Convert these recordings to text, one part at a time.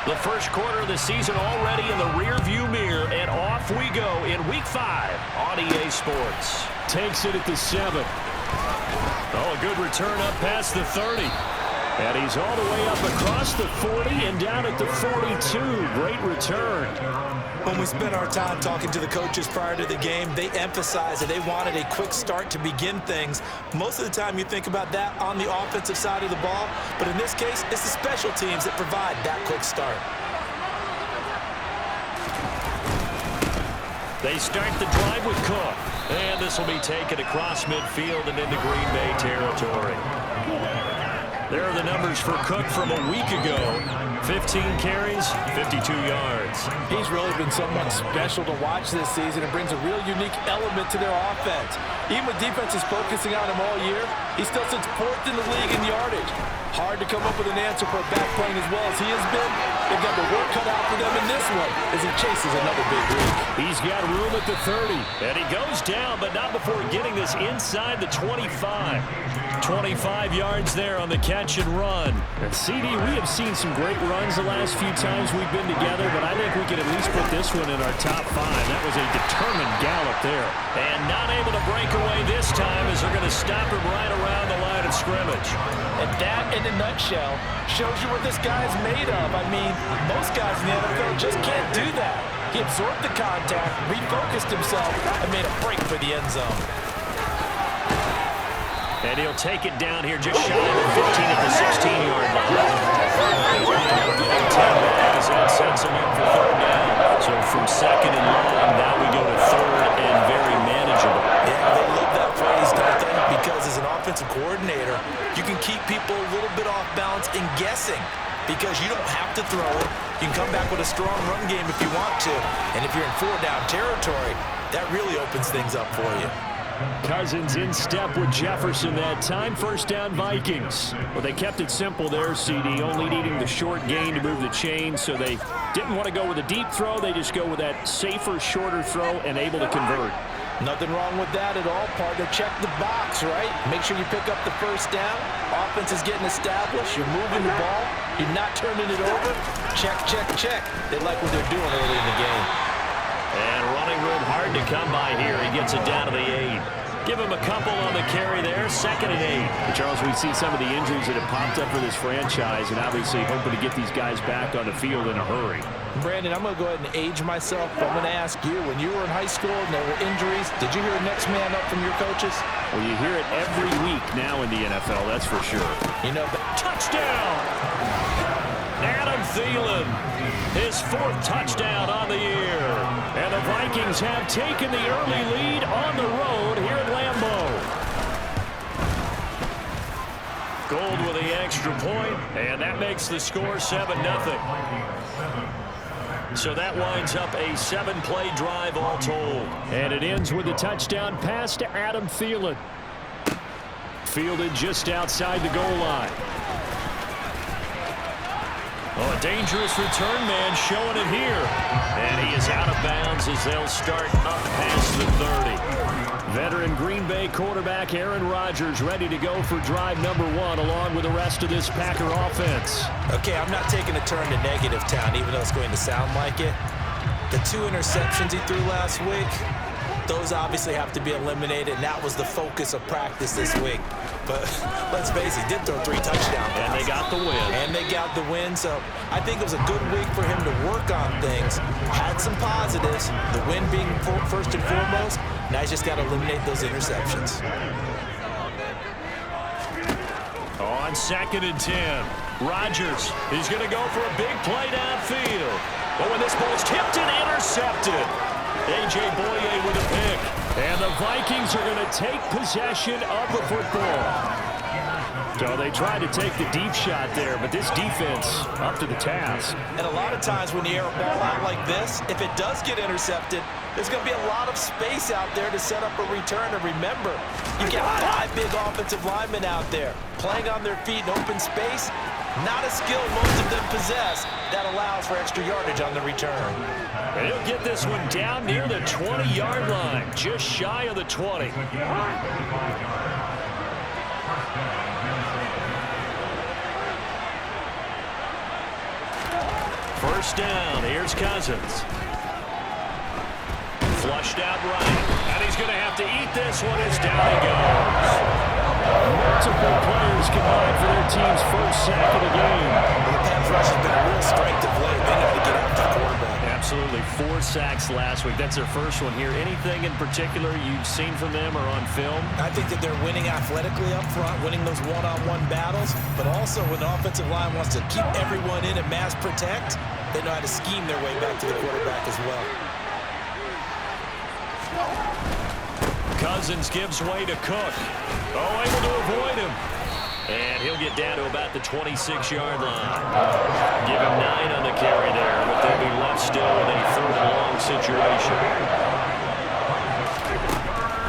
The first quarter of the season already in the rearview mirror, and off we go in Week 5 on EA Sports. Takes it at the 7. Oh, a good return up past the 30. And he's all the way up across the 40 and down at the 42. Great return. When we spent our time talking to the coaches prior to the game, they emphasized that they wanted a quick start to begin things. Most of the time you think about that on the offensive side of the ball, but in this case, it's the special teams that provide that quick start. They start the drive with Cook. And this will be taken across midfield and into Green Bay territory. There are the numbers for Cook from a week ago. 15 carries, 52 yards. He's really been someone special to watch this season and brings a real unique element to their offense. Even with defenses focusing on him all year, he still sits 4th in the league in yardage. Hard to come up with an answer for a back playing as well as he has been. They've got the work cut out for them in this one as he chases another big week. He's got room at the 30. And he goes down, but not before getting this inside the 25. 25 yards there on the catch and run. And CD, we have seen some great runs the last few times we've been together, but I think we can at least put this one in our top 5. That was a determined gallop there. And not able to break away this time as they're going to stop him right around the line of scrimmage. And that, in a nutshell, shows you what this guy is made of. I mean, most guys in the NFL just can't do that. He absorbed the contact, refocused himself, and made a break for the end zone. And he'll take it down here just shy of the 15 at the 16-yard line. As that sets him up for 3rd down. So from 2nd and long, now we go to 3rd and very manageable. Yeah, they love that phrase, don't they? Because as an offensive coordinator, you can keep people a little bit off balance and guessing because you don't have to throw it. You can come back with a strong run game if you want to. And if you're in 4-down territory, that really opens things up for you. Cousins in step with Jefferson that time. 1st down Vikings. Well, they kept it simple there, CD, only needing the short gain to move the chains, so they didn't want to go with a deep throw. They just go with that safer, shorter throw and able to convert. Nothing wrong with that at all, partner. Check the box, right? Make sure you pick up the 1st down. Offense is getting established. You're moving the ball. You're not turning it over. Check, check, check. They like what they're doing early in the game. And running room hard to come by here. He gets it down to the 8. Give him a couple on the carry there. 2nd and 8. Charles, we see some of the injuries that have popped up for this franchise, and obviously hoping to get these guys back on the field in a hurry. Brandon, I'm going to go ahead and age myself. I'm going to ask you, when you were in high school and there were injuries, did you hear next man up from your coaches? Well, you hear it every week now in the NFL, that's for sure. You know, touchdown! Adam Thielen, his 4th touchdown on the year. And the Vikings have taken the early lead on the road here at Lambeau. Gold with the extra point, and that makes the score 7-0. So that winds up a 7-play drive all told. And it ends with a touchdown pass to Adam Thielen. Fielded just outside the goal line. Oh, a dangerous return man showing it here. And he is out of bounds as they'll start up past the 30. Veteran Green Bay quarterback Aaron Rodgers ready to go for drive number 1 along with the rest of this Packer offense. Okay, I'm not taking a turn to negative town, even though it's going to sound like it. The 2 interceptions he threw last week, those obviously have to be eliminated, and that was the focus of practice this week. But let's face it, he did throw 3 touchdowns. And they got the win. And they got the win, so I think it was a good week for him to work on things. Had some positives, the win being first and foremost. Now he's just got to eliminate those interceptions. On 2nd and 10, Rodgers is going to go for a big play downfield. But when this ball's tipped and intercepted, A.J. Boye with a pick. And the Vikings are going to take possession of the football. So they tried to take the deep shot there, but this defense up to the task. And a lot of times when you air a ball out like this, if it does get intercepted, there's going to be a lot of space out there to set up a return. And remember, you get 5 big offensive linemen out there playing on their feet in open space. Not a skill most of them possess that allows for extra yardage on the return. And he'll get this one down near the 20-yard line, just shy of the 20. First down. Here's Cousins. Flushed out right. And he's going to have to eat this one as down he goes. Multiple players combined for their team's first sack of the game. Well, the pass rush has been a real strength of late. They know to get after the quarterback. Absolutely. 4 sacks last week. That's their first one here. Anything in particular you've seen from them or on film? I think that they're winning athletically up front, winning those one-on-one battles, but also when the offensive line wants to keep everyone in and mass protect, they know how to scheme their way back to the quarterback as well. Cousins gives way to Cook. Oh, able to avoid him. And he'll get down to about the 26-yard line. Give him 9 on the carry there, but they'll be left still in a 3rd and long situation.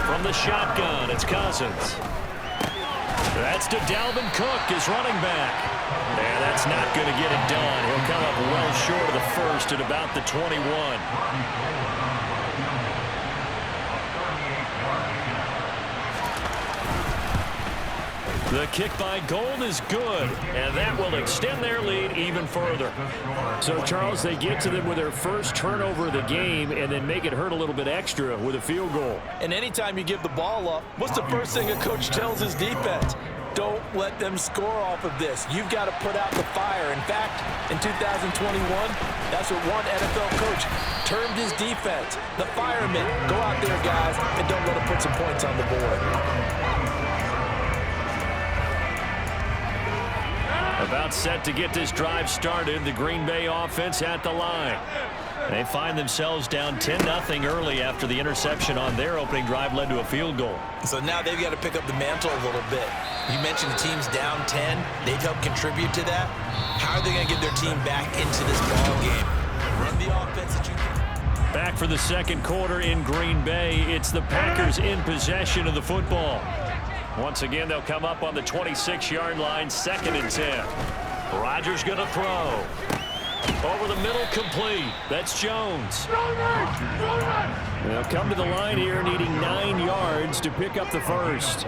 From the shotgun, it's Cousins. That's to Dalvin Cook, his running back. And that's not going to get it done. He'll come up well short of the first at about the 21. The kick by Gold is good, and that will extend their lead even further. So, Charles, they get to them with their first turnover of the game and then make it hurt a little bit extra with a field goal. And anytime you give the ball up, what's the first thing a coach tells his defense? Don't let them score off of this. You've got to put out the fire. In fact, in 2021, that's what one NFL coach termed his defense. The firemen. Go out there, guys, and don't let them put some points on the board. About set to get this drive started, the Green Bay offense at the line. They find themselves down 10-0 early after the interception on their opening drive led to a field goal. So now they've got to pick up the mantle a little bit. You mentioned the team's down 10. They've helped contribute to that. How are they going to get their team back into this ball game? Run the offense that you can. Back for the second quarter in Green Bay. It's the Packers in possession of the football. Once again, they'll come up on the 26-yard line, 2nd and 10. Rodgers going to throw. Over the middle, complete. That's Jones. They'll come to the line here needing 9 yards to pick up the first.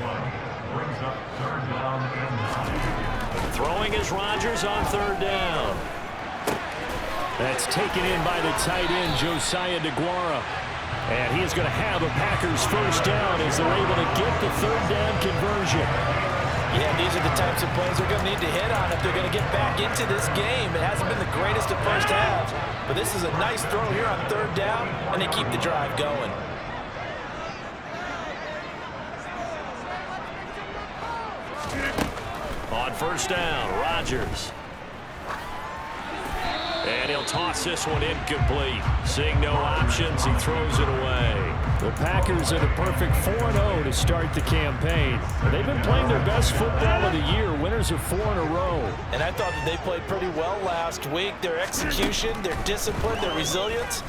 Throwing is Rodgers on 3rd down. That's taken in by the tight end, Josiah DeGuara. And he is going to have a Packers first down as they're able to get the 3rd down conversion. Yeah, these are the types of plays they're going to need to hit on if they're going to get back into this game. It hasn't been the greatest of first halves, but this is a nice throw here on 3rd down, and they keep the drive going. On 1st down, Rodgers. And he'll toss this one incomplete. Seeing no options, he throws it away. The Packers are the perfect 4-0 to start the campaign. They've been playing their best football of the year. Winners of 4 in a row. And I thought that they played pretty well last week. Their execution, their discipline, their resilience,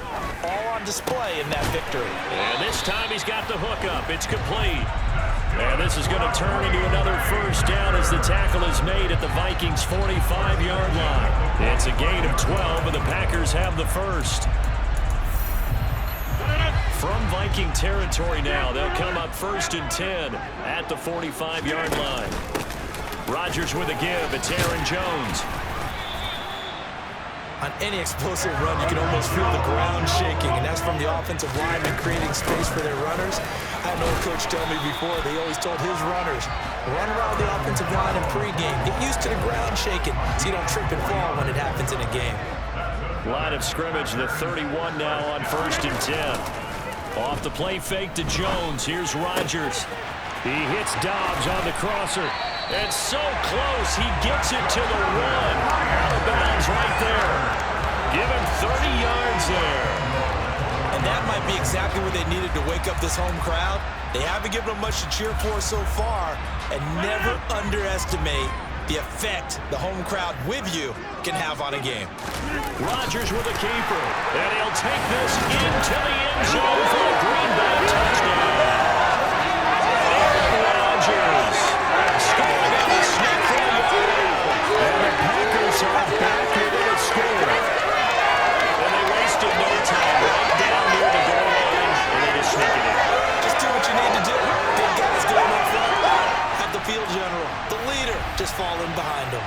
all on display in that victory. And this time he's got the hook up. It's complete. And this is going to turn into another first down as the tackle is made at the Vikings' 45-yard line. It's a gain of 12, and the Packers have the first. From Viking territory now, they'll come up 1st and 10 at the 45-yard line. Rodgers with a give. It's Aaron Jones. On any explosive run, you can almost feel the ground shaking, and that's from the offensive linemen creating space for their runners. I know a coach told me before, they always told his runners, run around the offensive line in pregame. Get used to the ground shaking so you don't trip and fall when it happens in a game. Line of scrimmage, the 31 now on 1st and 10. Off the play fake to Jones. Here's Rodgers. He hits Dobbs on the crosser. It's so close. He gets it to the 1. Out of bounds right there. Give him 30 yards there. And that might be exactly what they needed to wake up this home crowd. They haven't given them much to cheer for so far. And never underestimate the effect the home crowd with you can have on a game. Rodgers with a keeper. And he'll take this into the end zone for a Green Bay touchdown. Aaron Rodgers scoring on the snap from the yard. And the Packers are back within a score. And they wasted no time right down near the goal line. And they just sneak it in. Just do what you need to do. Big guys going up front. Have the field general, the leader, just falling behind them.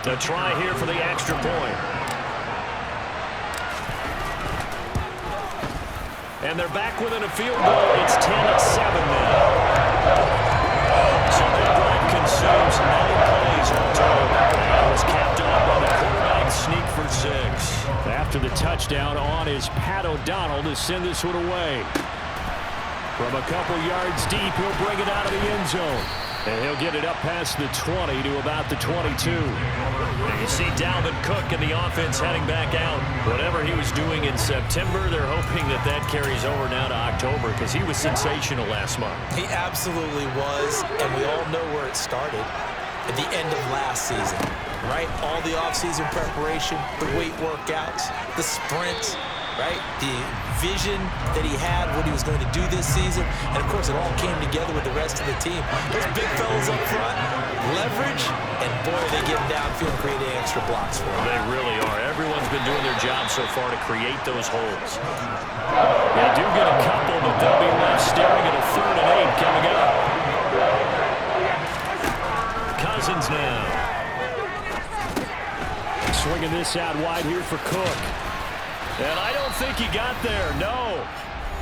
A try here for the extra point. And they're back within a field goal. It's 10-7 now. So that drive consumes 9 plays all total. And it was capped off by the quarterback sneak for 6. After the touchdown on is Pat O'Donnell to send this one away. From a couple yards deep, he'll bring it out of the end zone. And he'll get it up past the 20 to about the 22. And you see Dalvin Cook and the offense heading back out. Whatever he was doing in September, they're hoping that that carries over now to October because he was sensational last month. He absolutely was, and we all know where it started at the end of last season, right? All the offseason preparation, the weight workouts, the sprints, right? The vision that he had, what he was going to do this season. And, of course, it all came together with the rest of the team. Those big fellas up front, leverage, and, boy, they get downfield and creating extra blocks for them. They really are. Everyone's been doing their job so far to create those holes. They do get a couple, but they'll be left staring at a 3rd and 8 coming up. Cousins now. Swinging this out wide here for Cook. And I don't think he got there, no.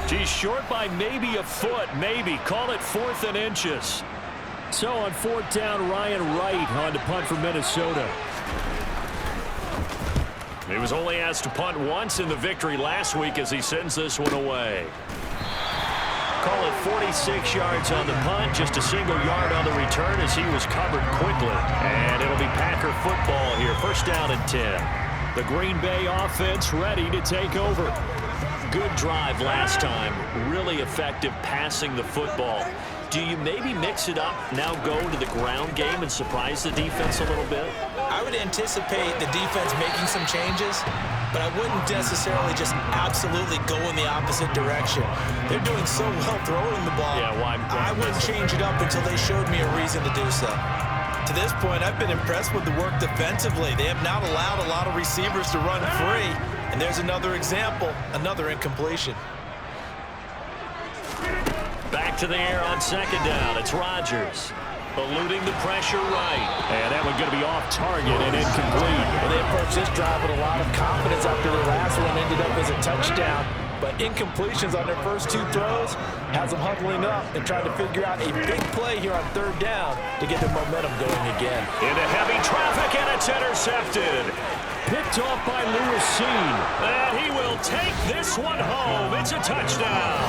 He's short by maybe a foot, maybe. Call it 4th and inches. So on 4th down, Ryan Wright on to punt for Minnesota. He was only asked to punt once in the victory last week as he sends this one away. Call it 46 yards on the punt, just a single yard on the return as he was covered quickly. And it'll be Packer football here, 1st down and 10. The Green Bay offense ready to take over. Good drive last time. Really effective passing the football. Do you maybe mix it up, now go to the ground game and surprise the defense a little bit? I would anticipate the defense making some changes, but I wouldn't necessarily just absolutely go in the opposite direction. They're doing so well throwing the ball. Yeah, why? I wouldn't change it up until they showed me a reason to do so. To this point, I've been impressed with the work defensively. They have not allowed a lot of receivers to run free. And there's another example, another incompletion. Back to the air on 2nd down. It's Rodgers. Eluding the pressure right. And that one going to be off target and incomplete. Well, they approached this drive with a lot of confidence after the last one ended up as a touchdown. But incompletions on their first 2 throws has them huddling up and trying to figure out a big play here on 3rd down to get their momentum going again. Into heavy traffic, and it's intercepted. Picked off by Lewis Seen. And he will take this one home. It's a touchdown.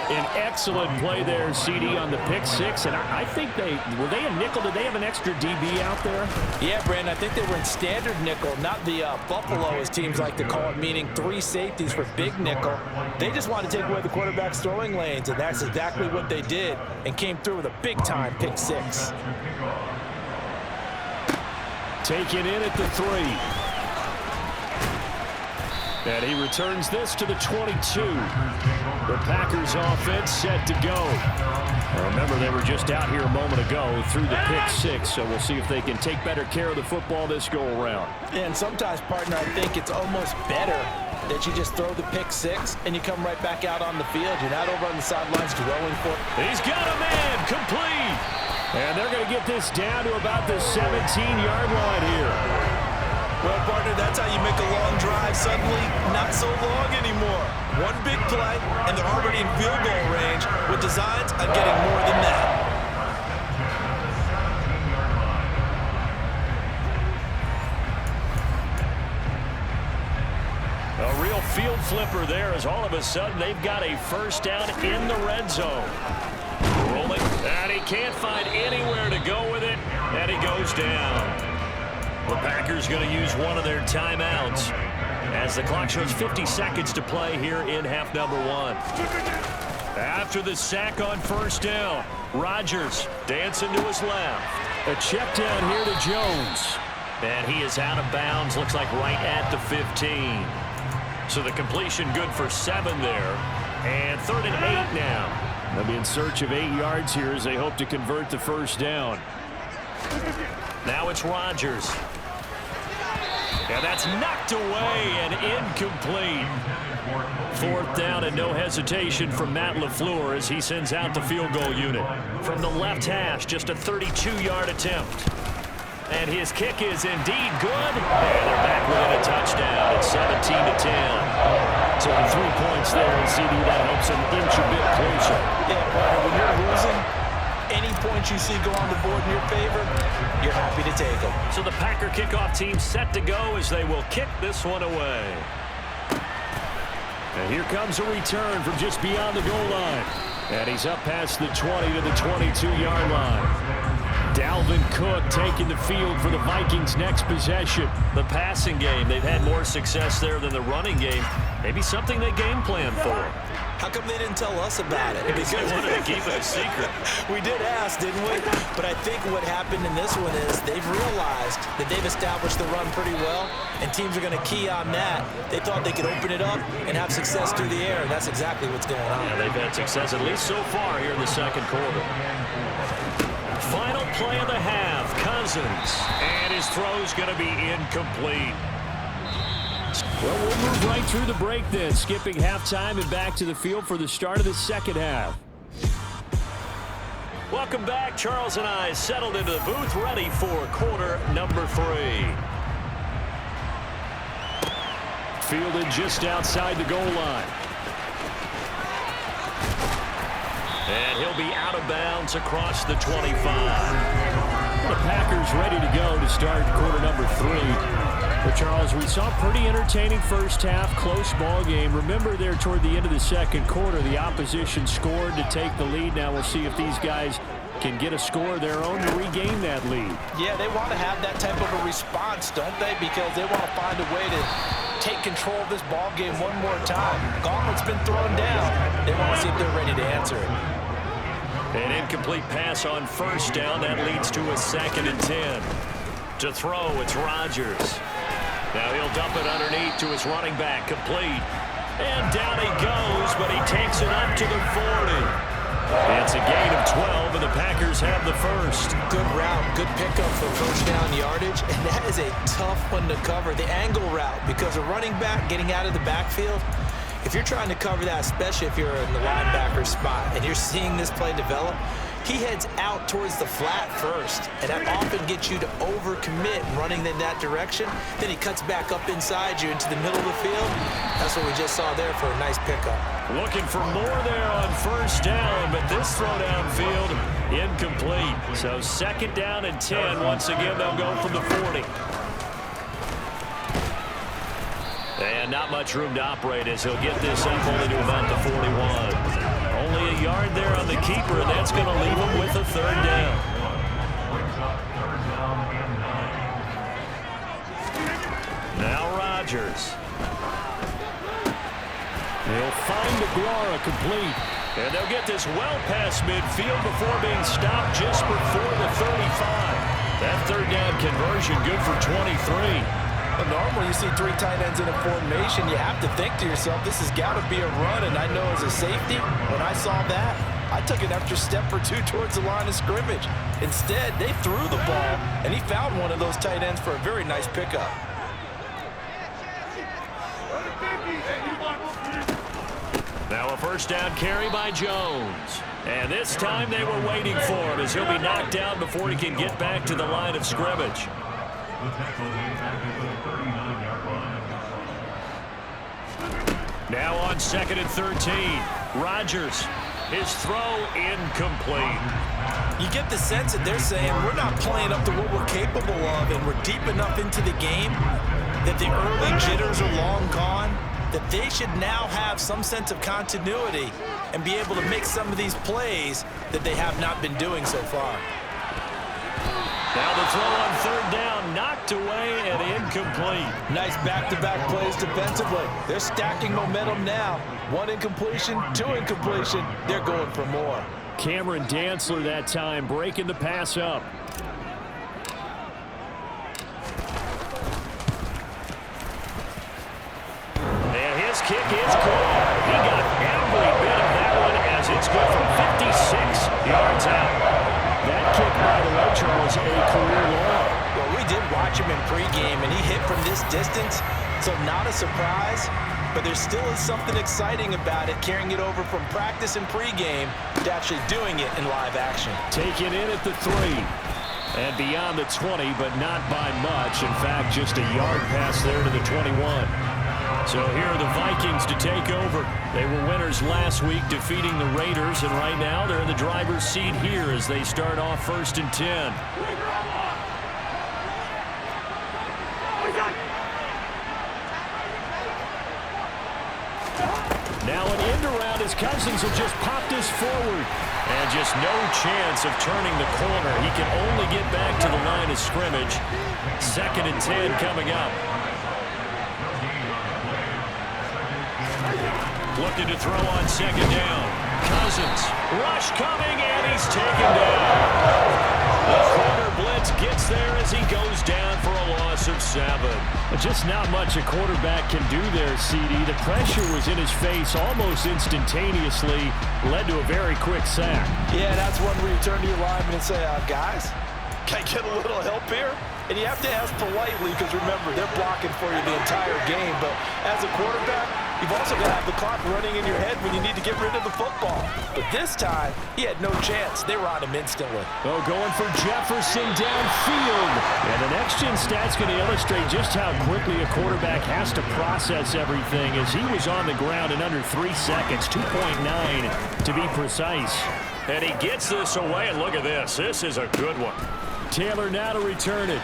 An excellent play there, CD, on the pick 6. And I think were they a nickel? Did they have an extra DB out there? Yeah, Brandon, I think they were in standard nickel, not the Buffalo, as teams like to call it, meaning 3 safeties for big nickel. They just wanted to take away the quarterback's throwing lanes, and that's exactly what they did, and came through with a big-time pick 6. Taken in at the 3. And he returns this to the 22. The Packers offense set to go. Now remember, they were just out here a moment ago through the pick 6, so we'll see if they can take better care of the football this go-around. And sometimes, partner, I think it's almost better that you just throw the pick 6 and you come right back out on the field. You're not over on the sidelines growing for it. He's got a man, complete. And they're going to get this down to about the 17-yard line here. Well, partner, that's how you make a long drive suddenly not so long anymore. One big play, and they're already in field goal range with designs on getting more than that. A real field flipper there as all of a sudden they've got a 1st down in the red zone. Rolling, and he can't find anywhere to go with it, and he goes down. The Packers going to use one of their timeouts as the clock shows 50 seconds to play here in half number 1. After the sack on 1st down, Rodgers dancing to his left. A check down here to Jones. And he is out of bounds, looks like right at the 15. So the completion good for 7 there. And 3rd and 8 now. They'll be in search of 8 yards here as they hope to convert the 1st down. Now it's Rodgers. And that's knocked away and incomplete. 4th down and no hesitation from Matt LaFleur as he sends out the field goal unit. From the left hash, just a 32-yard attempt. And his kick is indeed good. And they're back within a touchdown. It's 17-10. So 3 points there, and CD, that helps them inch a bit closer. Yeah, partner, when you're losing, any points you see go on the board in your favor, you're happy to take them. So the Packer kickoff team set to go as they will kick this one away. And here comes a return from just beyond the goal line. And he's up past the 20 to the 22-yard line. Dalvin Cook taking the field for the Vikings' next possession. The passing game, they've had more success there than the running game. Maybe something they game plan for. How come they didn't tell us about it? Because they wanted to keep it a secret. We did ask, didn't we? But I think what happened in this one is they've realized that they've established the run pretty well, and teams are going to key on that. They thought they could open it up and have success through the air, and that's exactly what's going on. Yeah, they've had success at least so far here in the second quarter. Final play of the half, Cousins. And his throw's going to be incomplete. Well, we'll move right through the break then, skipping halftime and back to the field for the start of the second half. Welcome back. Charles and I settled into the booth, ready for quarter number 3. Fielded just outside the goal line. And he'll be out of bounds across the 25. The Packers ready to go to start quarter number 3. But Charles, we saw a pretty entertaining first half, close ball game. Remember there toward the end of the second quarter, the opposition scored to take the lead. Now we'll see if these guys can get a score of their own to regain that lead. Yeah, they want to have that type of a response, don't they? Because they want to find a way to take control of this ball game one more time. Gauntlet's been thrown down. They want to see if they're ready to answer it. An incomplete pass on first down. That leads to a 2nd and 10. To throw, it's Rodgers. Now he'll dump it underneath to his running back, complete. And down he goes, but he takes it up to the 40. It's a gain of 12, and the Packers have the first. Good route, good pickup for first down yardage, and that is a tough one to cover. The angle route, because a running back getting out of the backfield, if you're trying to cover that, especially if you're in the linebacker spot, and you're seeing this play develop, he heads out towards the flat first, and that often gets you to overcommit running in that direction. Then he cuts back up inside you into the middle of the field. That's what we just saw there for a nice pickup. Looking for more there on first down, but this throw downfield incomplete. So 2nd down and 10. Once again, they'll go from the 40. And not much room to operate as he'll get this up only to about the 41. Only a yard there on the keeper, and that's going to leave him with a 3rd down. Now Rodgers. He'll find Aguara complete. And they'll get this well past midfield before being stopped just before the 35. That 3rd down conversion good for 23. Well, normally you see 3 tight ends in a formation, you have to think to yourself, this has got to be a run, and I know as a safety, when I saw that, I took an extra step or 2 towards the line of scrimmage. Instead, they threw the ball, and he found one of those tight ends for a very nice pickup. Now a first down carry by Jones. And this time they were waiting for him as he'll be knocked down before he can get back to the line of scrimmage. Now on 2nd and 13. Rodgers. His throw incomplete. You get the sense that they're saying we're not playing up to what we're capable of, and we're deep enough into the game that the early jitters are long gone, that they should now have some sense of continuity and be able to make some of these plays that they have not been doing so far. Now the throw on 3rd down, knocked away and incomplete. Nice back-to-back plays defensively. They're stacking momentum now. 1 incompletion, 2 incompletion. They're going for more. Cameron Dantzler that time breaking the pass up. And his kick is good. He got every bit of that one as it's good from 56 yards out. That kick, by the way, Charles, a career long. Well, we did watch him in pregame, and he hit from this distance, so not a surprise. But there still is something exciting about it, carrying it over from practice and pregame to actually doing it in live action. Taken in at the 3. And beyond the 20, but not by much. In fact, just a yard pass there to the 21. So here are the Vikings to take over. They were winners last week, defeating the Raiders, and right now they're in the driver's seat here as they start off 1st and 10. Now an end around as Cousins will just pop this forward. And just no chance of turning the corner. He can only get back to the line of scrimmage. 2nd and 10 coming up. Looking to throw on 2nd down. Cousins, rush coming, and he's taken down. The corner blitz gets there as he goes down for a loss of 7. Just not much a quarterback can do there, CD. The pressure was in his face almost instantaneously, led to a very quick sack. Yeah, that's one where you turn to your lineman and say, guys, can I get a little help here? And you have to ask politely because, remember, they're blocking for you the entire game. But as a quarterback, you've also got to have the clock running in your head when you need to get rid of the football. But this time, he had no chance. They were on him instantly. Oh, going for Jefferson downfield. And the next-gen stat's going to illustrate just how quickly a quarterback has to process everything as he was on the ground in under 3 seconds, 2.9 to be precise. And he gets this away, and look at this. This is a good one. Taylor now to return it.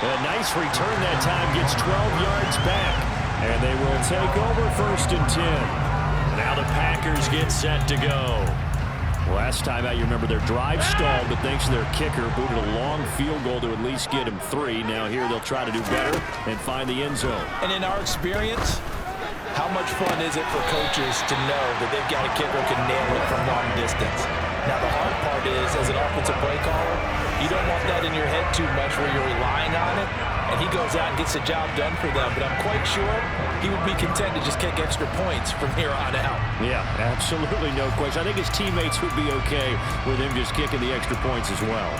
A nice return that time, gets 12 yards back. And they will take over 1st and 10. Now the Packers get set to go. Last time out, you remember their drive stalled, but thanks to their kicker, booted a long field goal to at least get him 3. Now here they'll try to do better and find the end zone. And in our experience, how much fun is it for coaches to know that they've got a kicker who can nail it from long distance? Now, the hard part is, as an offensive play caller, you don't want that in your head too much where you're relying on it, and he goes out and gets the job done for them. But I'm quite sure he would be content to just kick extra points from here on out. Yeah, absolutely no question. I think his teammates would be okay with him just kicking the extra points as well.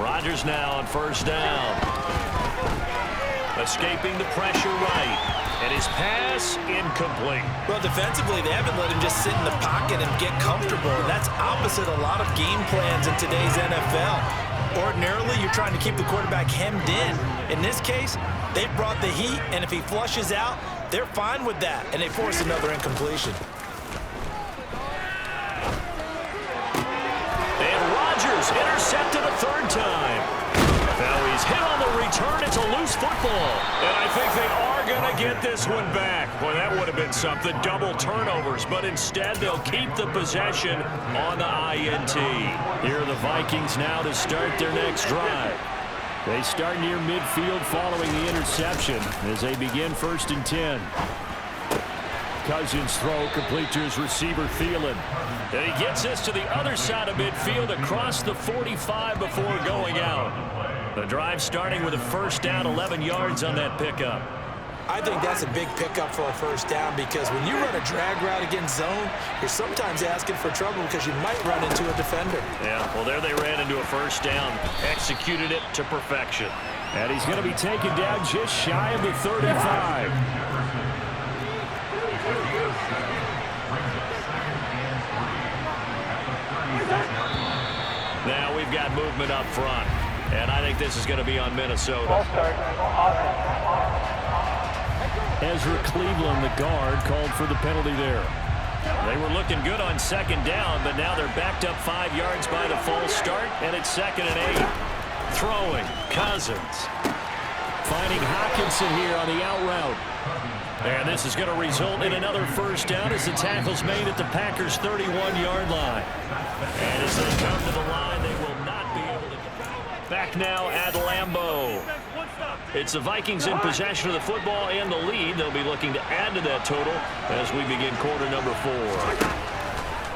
Rodgers now on 1st down. Escaping the pressure right. And his pass incomplete. Well, defensively, they haven't let him just sit in the pocket and get comfortable. And that's opposite a lot of game plans in today's NFL. Ordinarily, you're trying to keep the quarterback hemmed in. In this case, they brought the heat, and if he flushes out, they're fine with that. And they force another incompletion. And Rodgers intercepted a 3rd time. Now he's hit on the return. It's a loose football. And I think they are going to get this one back. Boy, that would have been something. Double turnovers. But instead, they'll keep the possession on the INT. Here are the Vikings now to start their next drive. They start near midfield following the interception as they begin 1st and 10. Cousins throw complete to his receiver, Thielen. And he gets this to the other side of midfield across the 45 before going out. The drive starting with a 1st down, 11 yards on that pickup. I think that's a big pickup for a 1st down because when you run a drag route against zone, you're sometimes asking for trouble because you might run into a defender. Yeah, well, there they ran into a 1st down, executed it to perfection. And he's going to be taken down just shy of the 35. Now we've got movement up front, and I think this is going to be on Minnesota. Ezra Cleveland, the guard, called for the penalty there. They were looking good on 2nd down, but now they're backed up 5 yards by the false start, and it's 2nd and 8. Throwing, Cousins. Finding Hockenson here on the out route. And this is going to result in another 1st down as the tackle's made at the Packers' 31-yard line. And as they come to the line, they will not be able to. Back now at Lambeau. It's the Vikings in possession of the football and the lead. They'll be looking to add to that total as we begin quarter number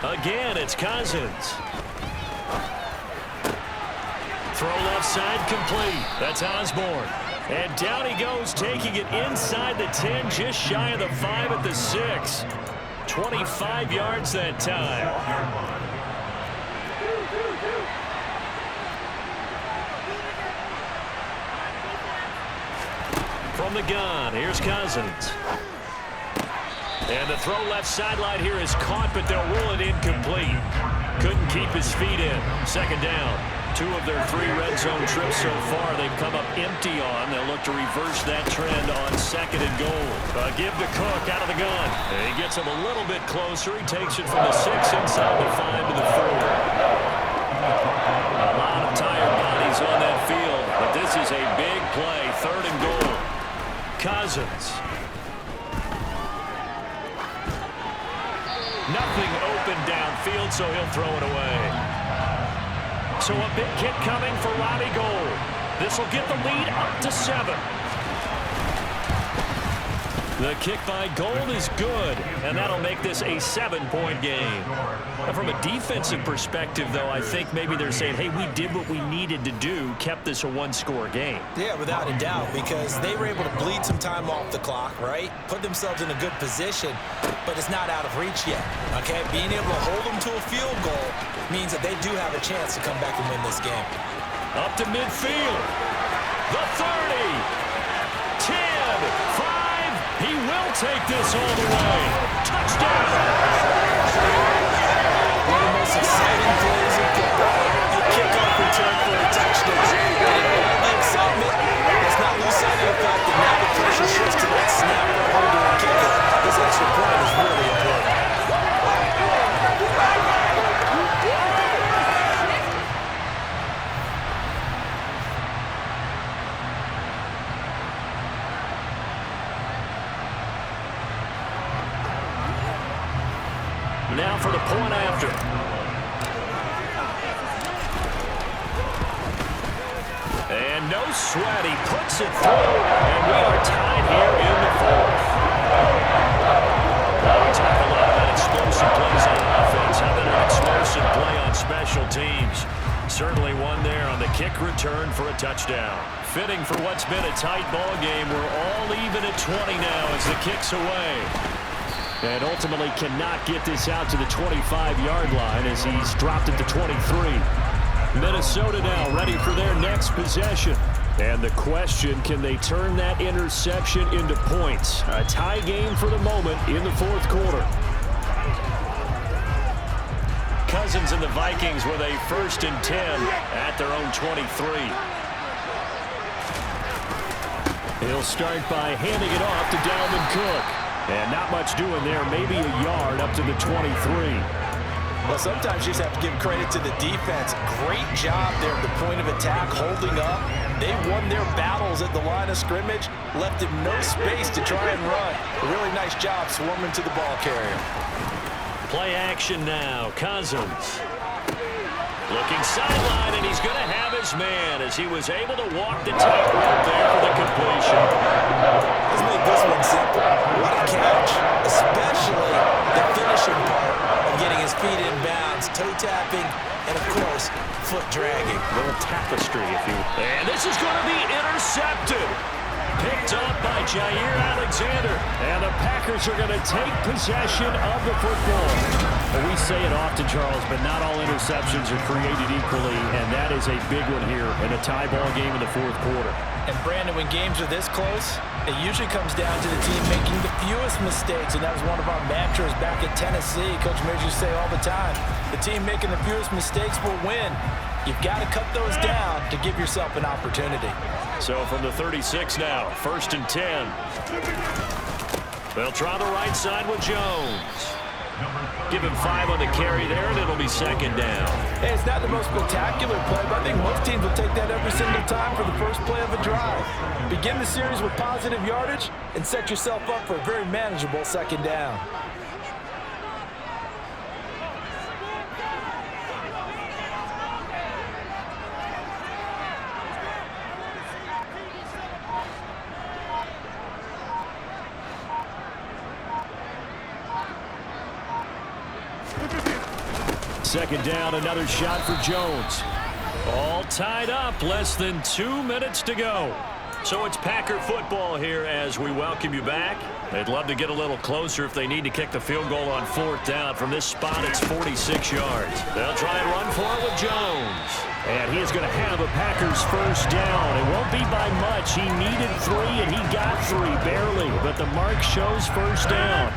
4. Again, it's Cousins. Throw left side complete. That's Osborne. And down he goes, taking it inside the 10, just shy of the 5 at the 6. 25 yards that time. From the gun, here's Cousins. And the throw left sideline here is caught, but they'll rule it incomplete. Couldn't keep his feet in. Second down. 2 of their 3 red zone trips so far they've come up empty on. They'll look to reverse that trend on 2nd and goal. Give to Cook out of the gun. And he gets him a little bit closer. He takes it from the 6 inside the 5 to the 4. A lot of tired bodies on that field, but this is a big play. 3rd and goal. Cousins. Nothing open downfield, so he'll throw it away. So a big kick coming for Robbie Gould. This will get the lead up to 7. The kick by Gould is good, and that'll make this a 7-point game. Now, from a defensive perspective, though, I think maybe they're saying, hey, we did what we needed to do, kept this a 1-score game. Yeah, without a doubt, because they were able to bleed some time off the clock, right? Put themselves in a good position, but it's not out of reach yet, okay? Being able to hold them to a field goal means that they do have a chance to come back and win this game. Up to midfield. The 30. 10. 5. He will take this all the way. Touchdown. One of the most exciting plays of football. A kickoff return for a touchdown. And in all the excitement, let's not lose sight of the fact that now the pressure shifts to that snapper, holder, and kicker. This extra point is really important. Now for the point after. And no sweat. He puts it through. And we are tied here in the 4th. Now we talk a lot about explosive plays on offense. How about an explosive play on special teams? Certainly one there on the kick return for a touchdown. Fitting for what's been a tight ball game. We're all even at 20 now as the kick's away. And ultimately cannot get this out to the 25-yard line as he's dropped it to 23. Minnesota now ready for their next possession. And the question, can they turn that interception into points? A tie game for the moment in the 4th quarter. Cousins and the Vikings with a 1st and 10 at their own 23. He'll start by handing it off to Dalvin Cook. And not much doing there, maybe a yard up to the 23. Well, sometimes you just have to give credit to the defense. Great job there at the point of attack, holding up. They won their battles at the line of scrimmage, left him no space to try and run. A really nice job swarming to the ball carrier. Play action now, Cousins. Looking sideline, and he's going to have his man as he was able to walk the tightrope there for the completion. Let's make this one simple. What a catch, especially the finishing part of getting his feet in bounds, toe tapping, and of course, foot dragging. A little tapestry, if you will. And this is going to be intercepted. Picked up by Jair Alexander. And the Packers are going to take possession of the football. Well, we say it often, Charles, but not all interceptions are created equally, and that is a big one here in a tie ball game in the 4th quarter. And, Brandon, when games are this close, it usually comes down to the team making the fewest mistakes, and that was one of our mantras back at Tennessee. Coach Mears used to say all the time, the team making the fewest mistakes will win. You've got to cut those down to give yourself an opportunity. So from the 36 now, 1st and 10. They'll try the right side with Jones. Give him 5 on the carry there, and it'll be 2nd down. Hey, it's not the most spectacular play, but I think most teams will take that every single time for the first play of a drive. Begin the series with positive yardage and set yourself up for a very manageable 2nd down. Second down, another shot for Jones. All tied up, less than 2 minutes to go. So it's Packer football here as we welcome you back. They'd love to get a little closer if they need to kick the field goal on 4th down. From this spot, it's 46 yards. They'll try and run for it with Jones. And he is going to have a Packers first down. It won't be by much. He needed 3, and he got 3, barely. But the mark shows first down.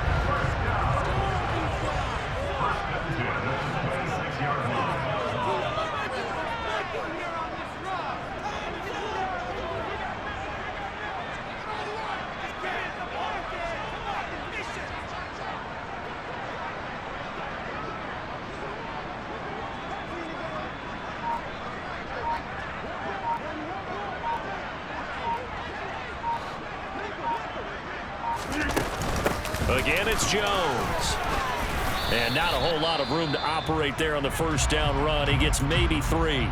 Again, it's Jones. And not a whole lot of room to operate there on the first down run. He gets maybe 3.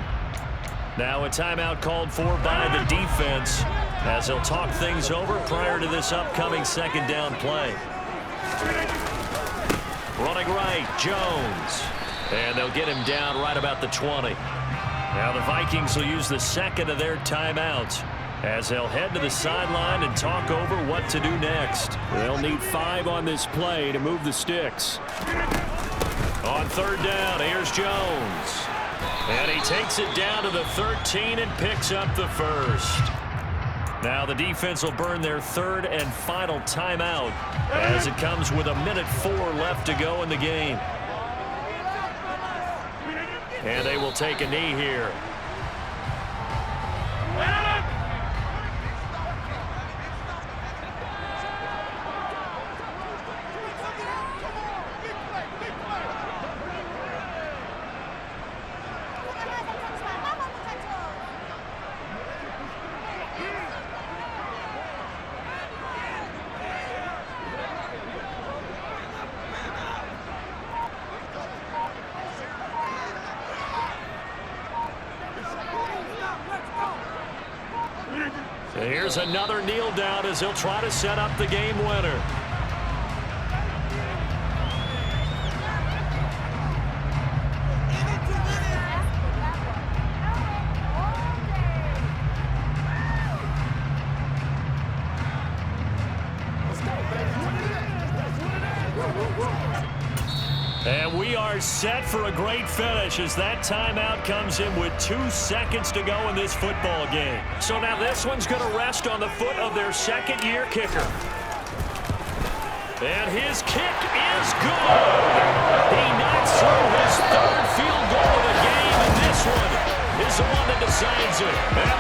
Now a timeout called for by the defense as they'll talk things over prior to this upcoming second down play. Running right, Jones. And they'll get him down right about the 20. Now the Vikings will use the second of their timeouts as they'll head to the sideline and talk over what to do next. They'll need 5 on this play to move the sticks. On 3rd down, here's Jones. And he takes it down to the 13 and picks up the first. Now the defense will burn their 3rd and final timeout as it comes with 1:04 left to go in the game. And they will take a knee here. Here's another kneel down as he'll try to set up the game winner. And we are set for a great finish as that timeout comes in with 2 seconds to go in this football game. So now this one's going to rest on the foot of their second-year kicker. And his kick is good. He knocks through his 3rd field goal of the game, and this one is the one that decides it. And